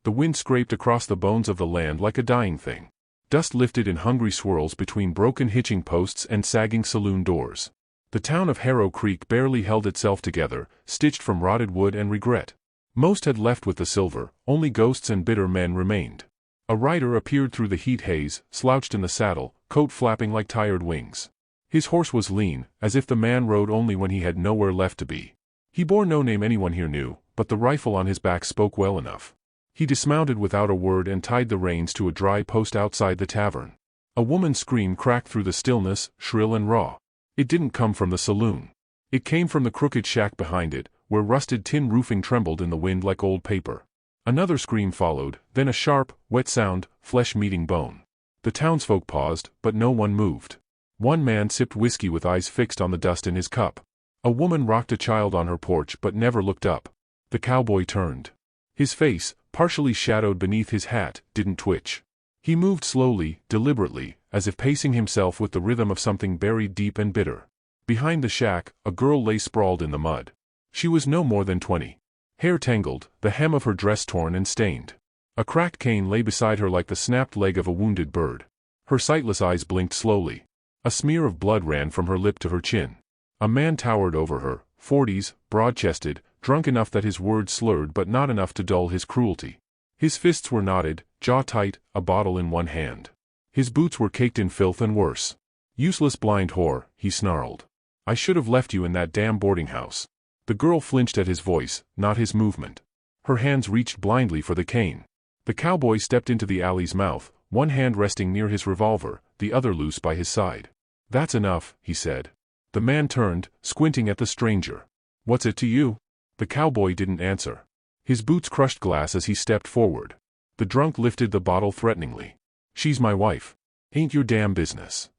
The wind scraped across the bones of the land like a dying thing. Dust lifted in hungry swirls between broken hitching posts and sagging saloon doors. The town of Harrow Creek barely held itself together, stitched from rotted wood and regret. Most had left with the silver, only ghosts and bitter men remained. A rider appeared through the heat haze, slouched in the saddle, coat flapping like tired wings. His horse was lean, as if the man rode only when he had nowhere left to be. He bore no name anyone here knew, but the rifle on his back spoke well enough. He dismounted without a word and tied the reins to a dry post outside the tavern. A woman's scream cracked through the stillness, shrill and raw. It didn't come from the saloon. It came from the crooked shack behind it, where rusted tin roofing trembled in the wind like old paper. Another scream followed, then a sharp, wet sound, flesh meeting bone. The townsfolk paused, but no one moved. One man sipped whiskey with eyes fixed on the dust in his cup. A woman rocked a child on her porch but never looked up. The cowboy turned. His face, partially shadowed beneath his hat, didn't twitch. He moved slowly, deliberately, as if pacing himself with the rhythm of something buried deep and bitter. Behind the shack, a girl lay sprawled in the mud. She was no more than 20. Hair tangled, the hem of her dress torn and stained. A cracked cane lay beside her like the snapped leg of a wounded bird. Her sightless eyes blinked slowly. A smear of blood ran from her lip to her chin. A man towered over her, 40s, broad-chested, drunk enough that his words slurred but not enough to dull his cruelty. His fists were knotted, jaw tight, a bottle in one hand. His boots were caked in filth and worse. "Useless blind whore," he snarled. "I should have left you in that damn boarding house." The girl flinched at his voice, not his movement. Her hands reached blindly for the cane. The cowboy stepped into the alley's mouth, one hand resting near his revolver, the other loose by his side. "That's enough," he said. The man turned, squinting at the stranger. "What's it to you?" The cowboy didn't answer. His boots crushed glass as he stepped forward. The drunk lifted the bottle threateningly. "She's my wife. Ain't your damn business."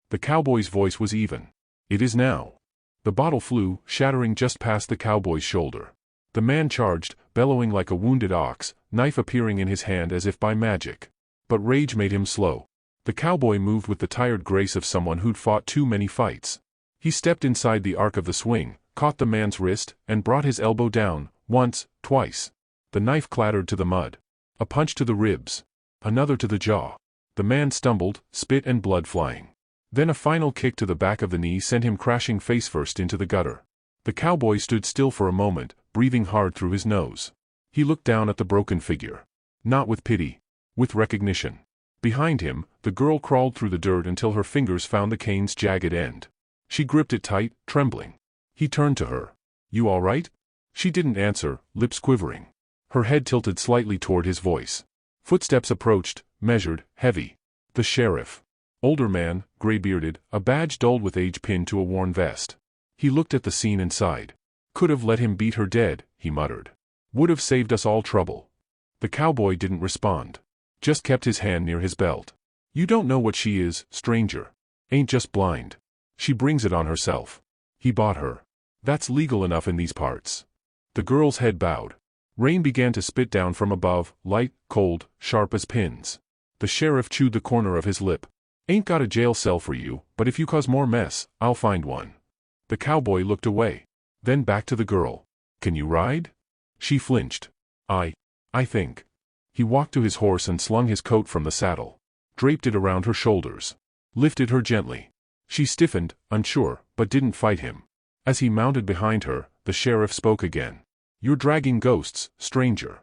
The cowboy's voice was even. "It is now." The bottle flew, shattering just past the cowboy's shoulder. The man charged, bellowing like a wounded ox, knife appearing in his hand as if by magic. But rage made him slow. The cowboy moved with the tired grace of someone who'd fought too many fights. He stepped inside the arc of the swing, caught the man's wrist, and brought his elbow down, once, twice. The knife clattered to the mud. A punch to the ribs. Another to the jaw. The man stumbled, spit and blood flying. Then a final kick to the back of the knee sent him crashing face-first into the gutter. The cowboy stood still for a moment, breathing hard through his nose. He looked down at the broken figure. Not with pity. With recognition. Behind him, the girl crawled through the dirt until her fingers found the cane's jagged end. She gripped it tight, trembling. He turned to her. "You all right?" She didn't answer, lips quivering. Her head tilted slightly toward his voice. Footsteps approached, measured, heavy. The sheriff. Older man, gray-bearded, a badge dulled with age pinned to a worn vest. He looked at the scene and sighed. "Could have let him beat her dead," he muttered. "Would have saved us all trouble." The cowboy didn't respond. Just kept his hand near his belt. "You don't know what she is, stranger. Ain't just blind. She brings it on herself. He bought her. That's legal enough in these parts." The girl's head bowed. Rain began to spit down from above, light, cold, sharp as pins. The sheriff chewed the corner of his lip. "Ain't got a jail cell for you, but if you cause more mess, I'll find one." The cowboy looked away. Then back to the girl. "Can you ride?" She flinched. I think." He walked to his horse and slung his coat from the saddle. Draped it around her shoulders. Lifted her gently. She stiffened, unsure, but didn't fight him. As he mounted behind her, the sheriff spoke again. "You're dragging ghosts, stranger."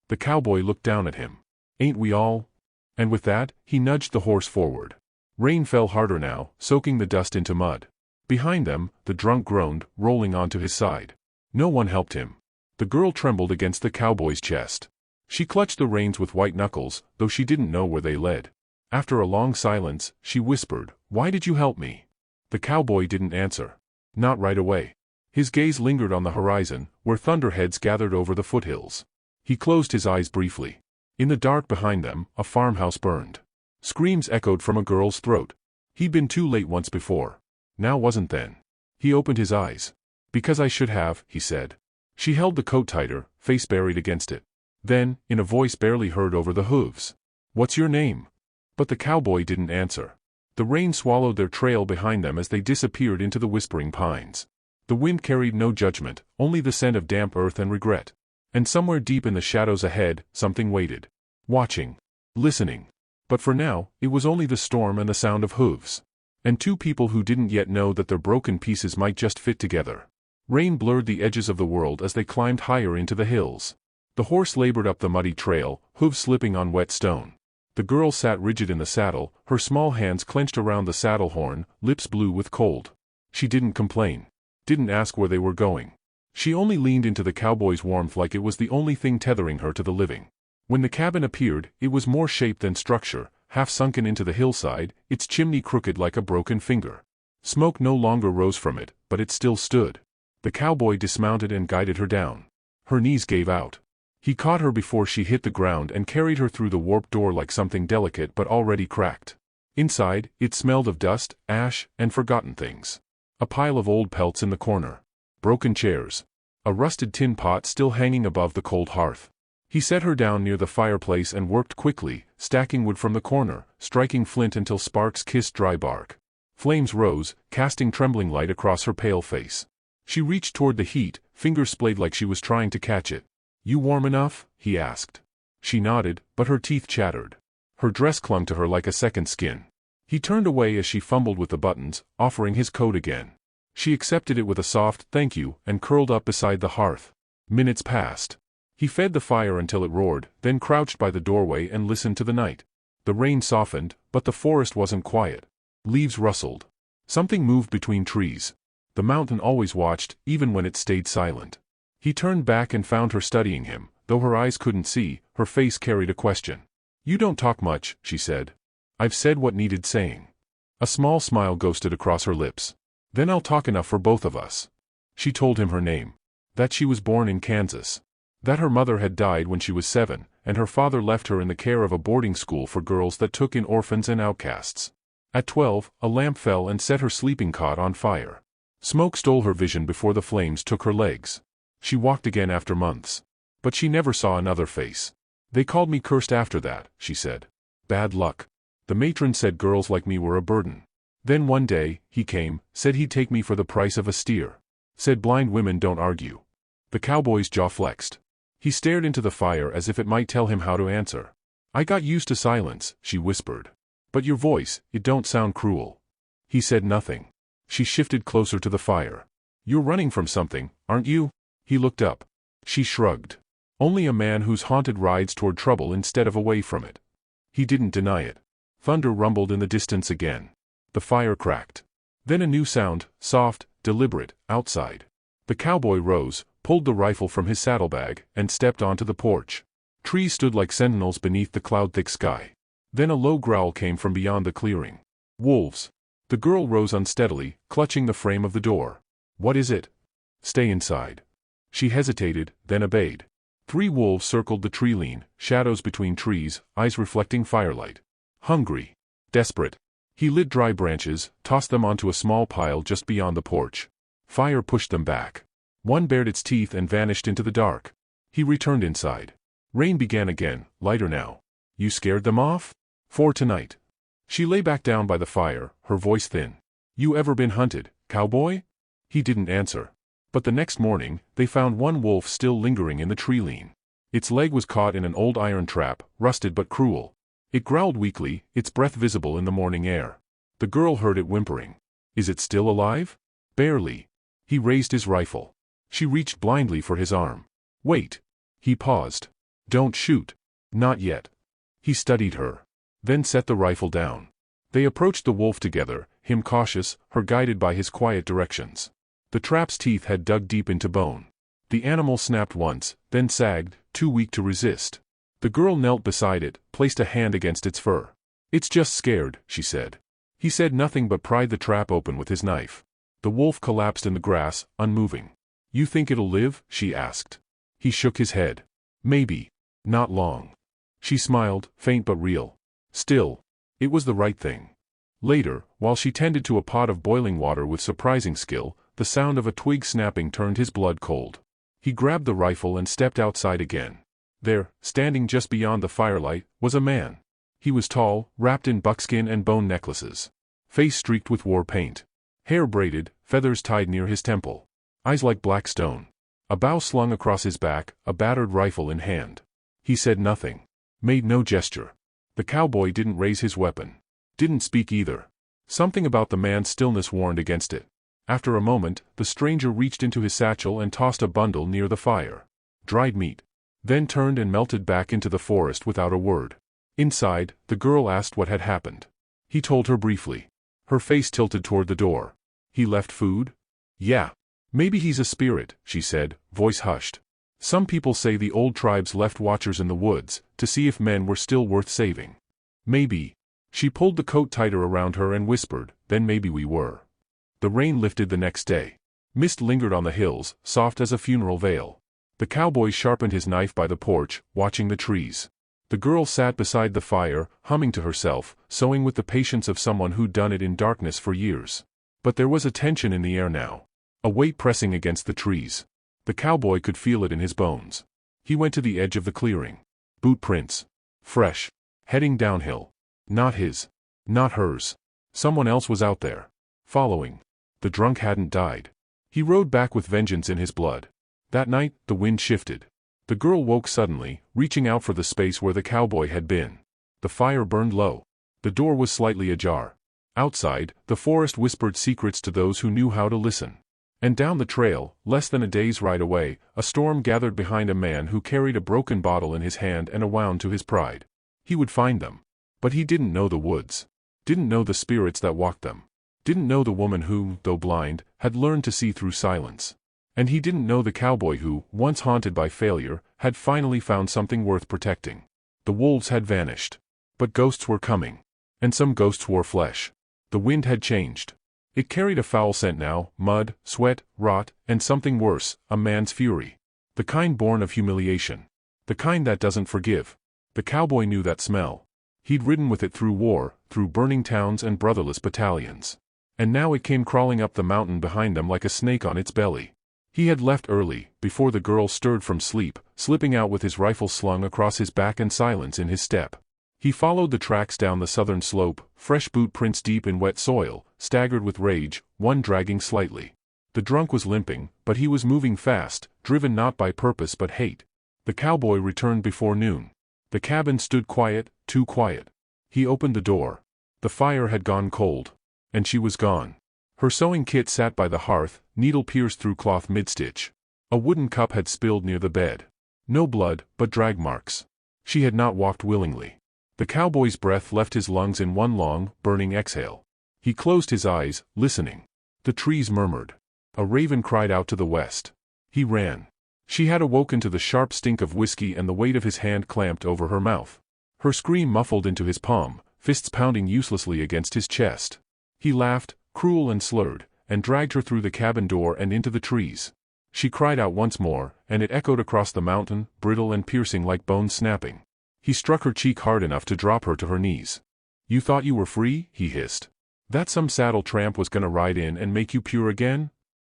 The cowboy looked down at him. "Ain't we all?" And with that, he nudged the horse forward. Rain fell harder now, soaking the dust into mud. Behind them, the drunk groaned, rolling onto his side. No one helped him. The girl trembled against the cowboy's chest. She clutched the reins with white knuckles, though she didn't know where they led. After a long silence, she whispered, "Why did you help me?" The cowboy didn't answer. Not right away. His gaze lingered on the horizon, where thunderheads gathered over the foothills. He closed his eyes briefly. In the dark behind them, a farmhouse burned. Screams echoed from a girl's throat. He'd been too late once before. Now wasn't then. He opened his eyes. "Because I should have," he said. She held the coat tighter, face buried against it. Then, in a voice barely heard over the hooves, "What's your name?" But the cowboy didn't answer. The rain swallowed their trail behind them as they disappeared into the whispering pines. The wind carried no judgment, only the scent of damp earth and regret. And somewhere deep in the shadows ahead, something waited. Watching. Listening. But for now, it was only the storm and the sound of hooves. And two people who didn't yet know that their broken pieces might just fit together. Rain blurred the edges of the world as they climbed higher into the hills. The horse labored up the muddy trail, hooves slipping on wet stone. The girl sat rigid in the saddle, her small hands clenched around the saddle horn, lips blue with cold. She didn't complain. Didn't ask where they were going. She only leaned into the cowboy's warmth like it was the only thing tethering her to the living. When the cabin appeared, it was more shape than structure, half sunken into the hillside, its chimney crooked like a broken finger. Smoke no longer rose from it, but it still stood. The cowboy dismounted and guided her down. Her knees gave out. He caught her before she hit the ground and carried her through the warped door like something delicate but already cracked. Inside, it smelled of dust, ash, and forgotten things. A pile of old pelts in the corner. Broken chairs. A rusted tin pot still hanging above the cold hearth. He set her down near the fireplace and worked quickly, stacking wood from the corner, striking flint until sparks kissed dry bark. Flames rose, casting trembling light across her pale face. She reached toward the heat, fingers splayed like she was trying to catch it. "You warm enough?" he asked. She nodded, but her teeth chattered. Her dress clung to her like a second skin. He turned away as she fumbled with the buttons, offering his coat again. She accepted it with a soft "thank you" and curled up beside the hearth. Minutes passed. He fed the fire until it roared, then crouched by the doorway and listened to the night. The rain softened, but the forest wasn't quiet. Leaves rustled. Something moved between trees. The mountain always watched, even when it stayed silent. He turned back and found her studying him, though her eyes couldn't see, her face carried a question. "You don't talk much," she said. "I've said what needed saying." A small smile ghosted across her lips. "Then I'll talk enough for both of us." She told him her name. That she was born in Kansas. That her mother had died when she was 7, and her father left her in the care of a boarding school for girls that took in orphans and outcasts. At 12, a lamp fell and set her sleeping cot on fire. Smoke stole her vision before the flames took her legs. She walked again after months. But she never saw another face. "They called me cursed after that," she said. "Bad luck. The matron said girls like me were a burden. Then one day, he came, said he'd take me for the price of a steer. Said blind women don't argue." The cowboy's jaw flexed. He stared into the fire as if it might tell him how to answer. "I got used to silence," she whispered. "But your voice, it don't sound cruel." He said nothing. She shifted closer to the fire. "You're running from something, aren't you?" He looked up. She shrugged. "Only a man who's haunted rides toward trouble instead of away from it." He didn't deny it. Thunder rumbled in the distance again. The fire cracked. Then a new sound, soft, deliberate, outside. The cowboy rose, pulled the rifle from his saddlebag, and stepped onto the porch. Trees stood like sentinels beneath the cloud-thick sky. Then a low growl came from beyond the clearing. "Wolves." The girl rose unsteadily, clutching the frame of the door. "What is it?" "Stay inside." She hesitated, then obeyed. 3 wolves circled the tree-line, shadows between trees, eyes reflecting firelight. Hungry. Desperate. He lit dry branches, tossed them onto a small pile just beyond the porch. Fire pushed them back. One bared its teeth and vanished into the dark. He returned inside. Rain began again, lighter now. "You scared them off?" "For tonight." She lay back down by the fire, her voice thin. "You ever been hunted, cowboy?" He didn't answer. But the next morning, they found one wolf still lingering in the tree-line. Its leg was caught in an old iron trap, rusted but cruel. It growled weakly, its breath visible in the morning air. The girl heard it whimpering. "Is it still alive?" "Barely." He raised his rifle. She reached blindly for his arm. "Wait." He paused. "Don't shoot." "Not yet." He studied her. Then set the rifle down. They approached the wolf together, him cautious, her guided by his quiet directions. The trap's teeth had dug deep into bone. The animal snapped once, then sagged, too weak to resist. The girl knelt beside it, placed a hand against its fur. "It's just scared," she said. He said nothing but pried the trap open with his knife. The wolf collapsed in the grass, unmoving. "You think it'll live?" she asked. He shook his head. "Maybe. Not long." She smiled, faint but real. Still, it was the right thing. Later, while she tended to a pot of boiling water with surprising skill, the sound of a twig snapping turned his blood cold. He grabbed the rifle and stepped outside again. There, standing just beyond the firelight, was a man. He was tall, wrapped in buckskin and bone necklaces. Face streaked with war paint. Hair braided, feathers tied near his temple. Eyes like black stone. A bow slung across his back, a battered rifle in hand. He said nothing. Made no gesture. The cowboy didn't raise his weapon. Didn't speak either. Something about the man's stillness warned against it. After a moment, the stranger reached into his satchel and tossed a bundle near the fire. Dried meat. Then turned and melted back into the forest without a word. Inside, the girl asked what had happened. He told her briefly. Her face tilted toward the door. He left food? Yeah. Maybe he's a spirit, she said, voice hushed. Some people say the old tribes left watchers in the woods, to see if men were still worth saving. Maybe. She pulled the coat tighter around her and whispered, then maybe we were. The rain lifted the next day. Mist lingered on the hills, soft as a funeral veil. The cowboy sharpened his knife by the porch, watching the trees. The girl sat beside the fire, humming to herself, sewing with the patience of someone who'd done it in darkness for years. But there was a tension in the air now. A weight pressing against the trees. The cowboy could feel it in his bones. He went to the edge of the clearing. Boot prints. Fresh. Heading downhill. Not his. Not hers. Someone else was out there. Following. The drunk hadn't died. He rode back with vengeance in his blood. That night, the wind shifted. The girl woke suddenly, reaching out for the space where the cowboy had been. The fire burned low. The door was slightly ajar. Outside, the forest whispered secrets to those who knew how to listen. And down the trail, less than a day's ride away, a storm gathered behind a man who carried a broken bottle in his hand and a wound to his pride. He would find them. But he didn't know the woods. Didn't know the spirits that walked them. Didn't know the woman who, though blind, had learned to see through silence. And he didn't know the cowboy who, once haunted by failure, had finally found something worth protecting. The wolves had vanished. But ghosts were coming. And some ghosts wore flesh. The wind had changed. It carried a foul scent now, mud, sweat, rot, and something worse, a man's fury. The kind born of humiliation. The kind that doesn't forgive. The cowboy knew that smell. He'd ridden with it through war, through burning towns and brotherless battalions. And now it came crawling up the mountain behind them like a snake on its belly. He had left early, before the girl stirred from sleep, slipping out with his rifle slung across his back and silence in his step. He followed the tracks down the southern slope, fresh boot prints deep in wet soil, staggered with rage, one dragging slightly. The drunk was limping, but he was moving fast, driven not by purpose but hate. The cowboy returned before noon. The cabin stood quiet, too quiet. He opened the door. The fire had gone cold. And she was gone. Her sewing kit sat by the hearth, needle pierced through cloth mid-stitch. A wooden cup had spilled near the bed. No blood, but drag marks. She had not walked willingly. The cowboy's breath left his lungs in one long, burning exhale. He closed his eyes, listening. The trees murmured. A raven cried out to the west. He ran. She had awoken to the sharp stink of whiskey and the weight of his hand clamped over her mouth. Her scream muffled into his palm, fists pounding uselessly against his chest. He laughed, cruel and slurred, and dragged her through the cabin door and into the trees. She cried out once more, and it echoed across the mountain, brittle and piercing like bones snapping. He struck her cheek hard enough to drop her to her knees. "You thought you were free?" he hissed. "That some saddle tramp was gonna ride in and make you pure again?"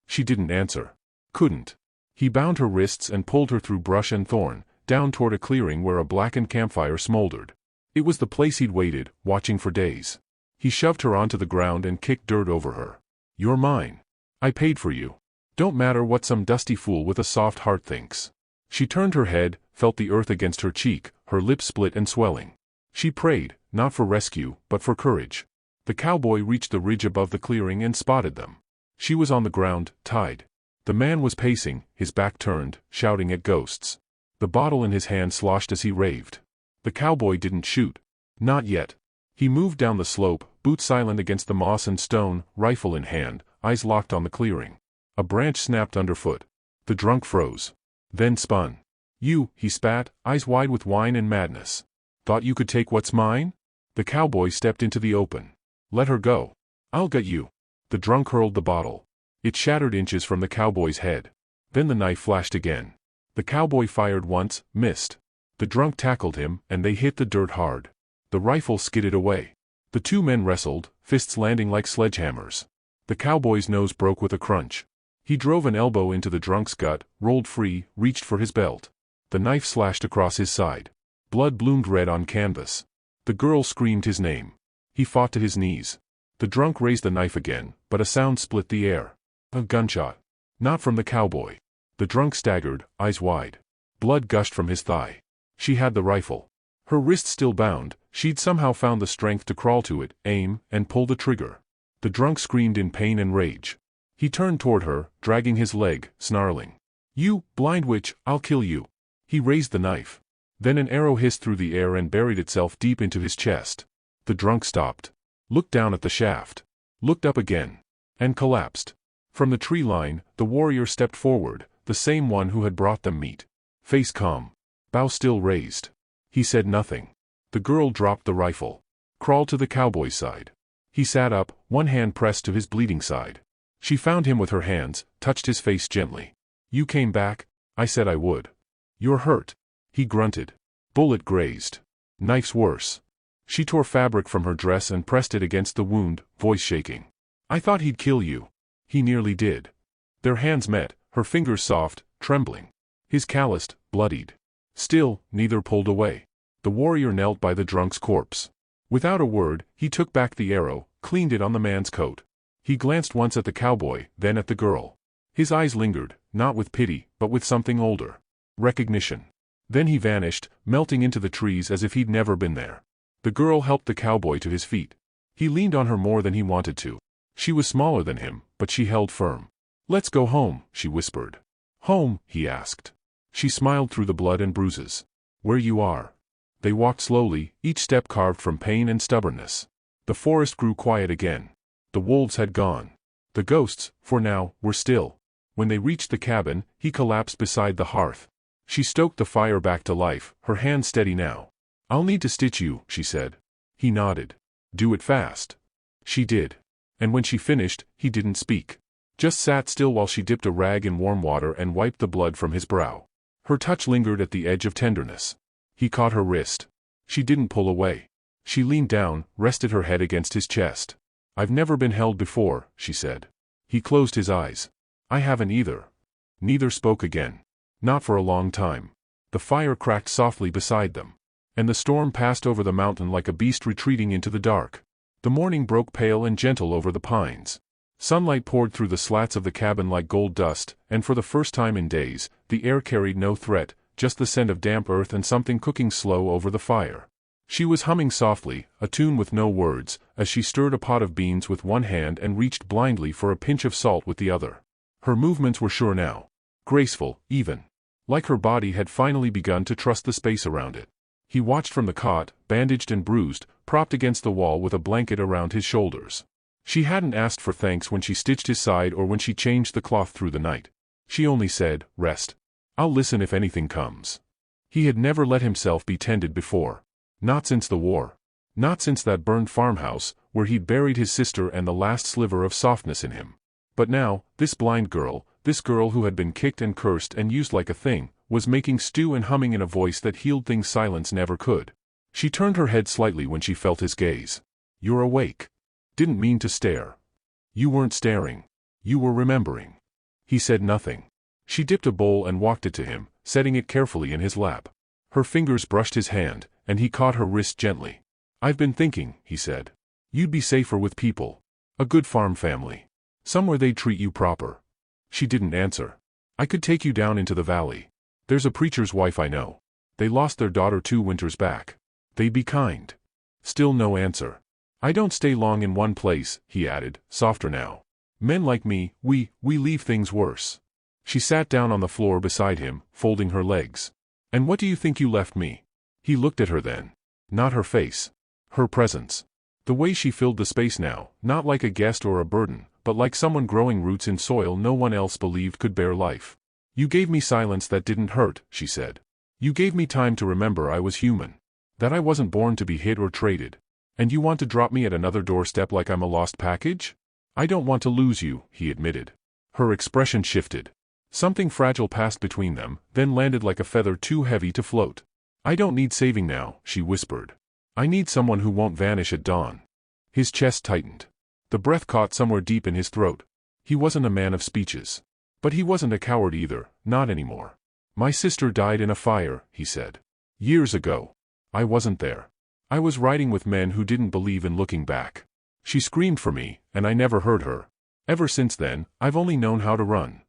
She didn't answer. Couldn't. He bound her wrists and pulled her through brush and thorn, down toward a clearing where a blackened campfire smoldered. It was the place he'd waited, watching for days. He shoved her onto the ground and kicked dirt over her. "You're mine. I paid for you. Don't matter what some dusty fool with a soft heart thinks." She turned her head, felt the earth against her cheek, her lips split and swelling. She prayed, not for rescue, but for courage. The cowboy reached the ridge above the clearing and spotted them. She was on the ground, tied. The man was pacing, his back turned, shouting at ghosts. The bottle in his hand sloshed as he raved. The cowboy didn't shoot. Not yet. He moved down the slope, boots silent against the moss and stone, rifle in hand, eyes locked on the clearing. A branch snapped underfoot. The drunk froze. Then spun. "You," he spat, eyes wide with wine and madness. "Thought you could take what's mine?" The cowboy stepped into the open. "Let her go. I'll get you." The drunk hurled the bottle. It shattered inches from the cowboy's head. Then the knife flashed again. The cowboy fired once, missed. The drunk tackled him, and they hit the dirt hard. The rifle skidded away. The two men wrestled, fists landing like sledgehammers. The cowboy's nose broke with a crunch. He drove an elbow into the drunk's gut, rolled free, reached for his belt. The knife slashed across his side. Blood bloomed red on canvas. The girl screamed his name. He fought to his knees. The drunk raised the knife again, but a sound split the air. A gunshot. Not from the cowboy. The drunk staggered, eyes wide. Blood gushed from his thigh. She had the rifle. Her wrist still bound, she'd somehow found the strength to crawl to it, aim, and pull the trigger. The drunk screamed in pain and rage. He turned toward her, dragging his leg, snarling. "You, blind witch, I'll kill you." He raised the knife. Then an arrow hissed through the air and buried itself deep into his chest. The drunk stopped. Looked down at the shaft. Looked up again. And collapsed. From the tree line, the warrior stepped forward, the same one who had brought them meat. Face calm. Bow still raised. He said nothing. The girl dropped the rifle. Crawled to the cowboy's side. He sat up, one hand pressed to his bleeding side. She found him with her hands, touched his face gently. "You came back? I said I would." "You're hurt." He grunted. "Bullet grazed." "Knife's worse." She tore fabric from her dress and pressed it against the wound, voice shaking. "I thought he'd kill you." He nearly did. Their hands met, her fingers soft, trembling. His calloused, bloodied. Still, neither pulled away. The warrior knelt by the drunk's corpse. Without a word, he took back the arrow, cleaned it on the man's coat. He glanced once at the cowboy, then at the girl. His eyes lingered, not with pity, but with something older. Recognition. Then he vanished, melting into the trees as if he'd never been there. The girl helped the cowboy to his feet. He leaned on her more than he wanted to. She was smaller than him, but she held firm. "Let's go home," she whispered. "Home?" he asked. She smiled through the blood and bruises. "Where you are." They walked slowly, each step carved from pain and stubbornness. The forest grew quiet again. The wolves had gone. The ghosts, for now, were still. When they reached the cabin, he collapsed beside the hearth. She stoked the fire back to life, her hand steady now. "I'll need to stitch you," she said. He nodded. "Do it fast." She did. And when she finished, he didn't speak. Just sat still while she dipped a rag in warm water and wiped the blood from his brow. Her touch lingered at the edge of tenderness. He caught her wrist. She didn't pull away. She leaned down, rested her head against his chest. "I've never been held before," she said. He closed his eyes. "I haven't either." Neither spoke again. Not for a long time. The fire cracked softly beside them. And the storm passed over the mountain like a beast retreating into the dark. The morning broke pale and gentle over the pines. Sunlight poured through the slats of the cabin like gold dust, and for the first time in days, the air carried no threat, just the scent of damp earth and something cooking slow over the fire. She was humming softly, a tune with no words, as she stirred a pot of beans with one hand and reached blindly for a pinch of salt with the other. Her movements were sure now. Graceful, even. Like her body had finally begun to trust the space around it. He watched from the cot, bandaged and bruised, propped against the wall with a blanket around his shoulders. She hadn't asked for thanks when she stitched his side or when she changed the cloth through the night. She only said, "Rest. I'll listen if anything comes." He had never let himself be tended before. Not since the war. Not since that burned farmhouse, where he'd buried his sister and the last sliver of softness in him. But now, this blind girl, this girl who had been kicked and cursed and used like a thing, was making stew and humming in a voice that healed things silence never could. She turned her head slightly when she felt his gaze. "You're awake." "Didn't mean to stare." "You weren't staring. You were remembering." He said nothing. She dipped a bowl and walked it to him, setting it carefully in his lap. Her fingers brushed his hand, and he caught her wrist gently. "I've been thinking," he said. "You'd be safer with people. A good farm family. Somewhere they'd treat you proper." She didn't answer. "I could take you down into the valley. There's a preacher's wife I know. They lost their daughter 2 winters back. They'd be kind." Still no answer. "I don't stay long in one place," he added, softer now. "Men like me, we leave things worse." She sat down on the floor beside him, folding her legs. "And what do you think you left me?" He looked at her then. Not her face. Her presence. The way she filled the space now, not like a guest or a burden, but like someone growing roots in soil no one else believed could bear life. "You gave me silence that didn't hurt," she said. "You gave me time to remember I was human. That I wasn't born to be hit or traded. And you want to drop me at another doorstep like I'm a lost package?" "I don't want to lose you," he admitted. Her expression shifted. Something fragile passed between them, then landed like a feather too heavy to float. "I don't need saving now," she whispered. "I need someone who won't vanish at dawn." His chest tightened. The breath caught somewhere deep in his throat. He wasn't a man of speeches. But he wasn't a coward either, not anymore. "My sister died in a fire," he said. "Years ago. I wasn't there. I was riding with men who didn't believe in looking back. She screamed for me, and I never heard her. Ever since then, I've only known how to run."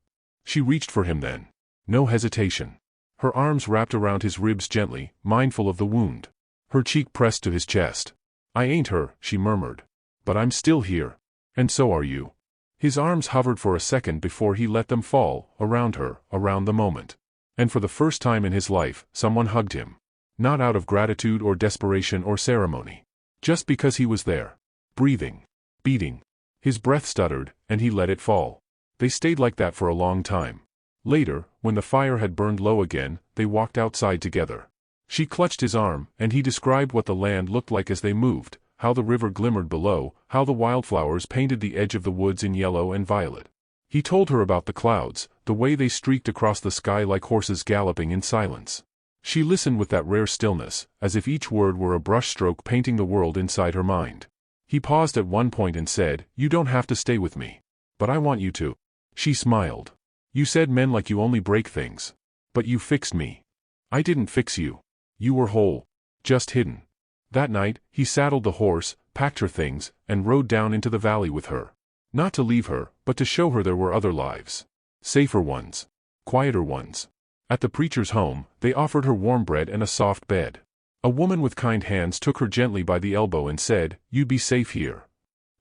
She reached for him then. No hesitation. Her arms wrapped around his ribs gently, mindful of the wound. Her cheek pressed to his chest. "I ain't her," she murmured. "But I'm still here. And so are you." His arms hovered for a second before he let them fall, around her, around the moment. And for the first time in his life, someone hugged him. Not out of gratitude or desperation or ceremony. Just because he was there. Breathing. Beating. His breath stuttered, and he let it fall. They stayed like that for a long time. Later, when the fire had burned low again, they walked outside together. She clutched his arm, and he described what the land looked like as they moved, how the river glimmered below, how the wildflowers painted the edge of the woods in yellow and violet. He told her about the clouds, the way they streaked across the sky like horses galloping in silence. She listened with that rare stillness, as if each word were a brushstroke painting the world inside her mind. He paused at one point and said, "You don't have to stay with me. But I want you to." She smiled. "You said men like you only break things. But you fixed me." "I didn't fix you. You were whole. Just hidden." That night, he saddled the horse, packed her things, and rode down into the valley with her. Not to leave her, but to show her there were other lives. Safer ones. Quieter ones. At the preacher's home, they offered her warm bread and a soft bed. A woman with kind hands took her gently by the elbow and said, "You'd be safe here."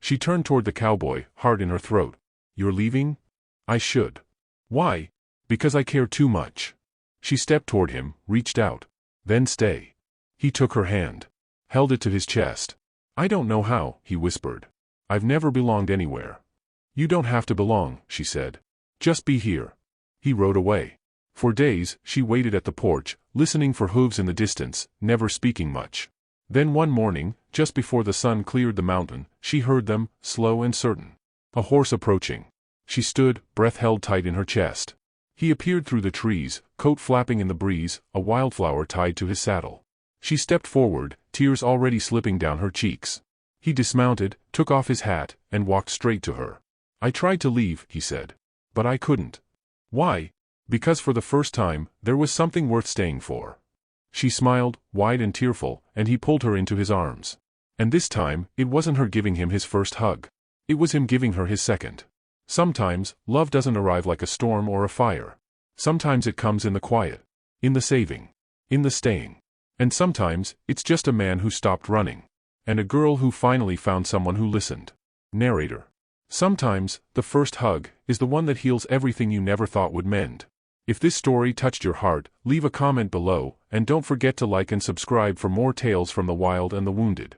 She turned toward the cowboy, heart in her throat. "You're leaving?" "I should." "Why?" "Because I care too much." She stepped toward him, reached out. "Then stay." He took her hand. Held it to his chest. "I don't know how," he whispered. "I've never belonged anywhere." "You don't have to belong," she said. "Just be here." He rode away. For days, she waited at the porch, listening for hooves in the distance, never speaking much. Then one morning, just before the sun cleared the mountain, she heard them, slow and certain. A horse approaching. She stood, breath held tight in her chest. He appeared through the trees, coat flapping in the breeze, a wildflower tied to his saddle. She stepped forward, tears already slipping down her cheeks. He dismounted, took off his hat, and walked straight to her. "I tried to leave," he said. "But I couldn't." "Why?" "Because for the first time, there was something worth staying for." She smiled, wide and tearful, and he pulled her into his arms. And this time, it wasn't her giving him his first hug. It was him giving her his second. Sometimes, love doesn't arrive like a storm or a fire. Sometimes it comes in the quiet. In the saving. In the staying. And sometimes, it's just a man who stopped running. And a girl who finally found someone who listened. Narrator. Sometimes, the first hug is the one that heals everything you never thought would mend. If this story touched your heart, leave a comment below, and don't forget to like and subscribe for more tales from the wild and the wounded.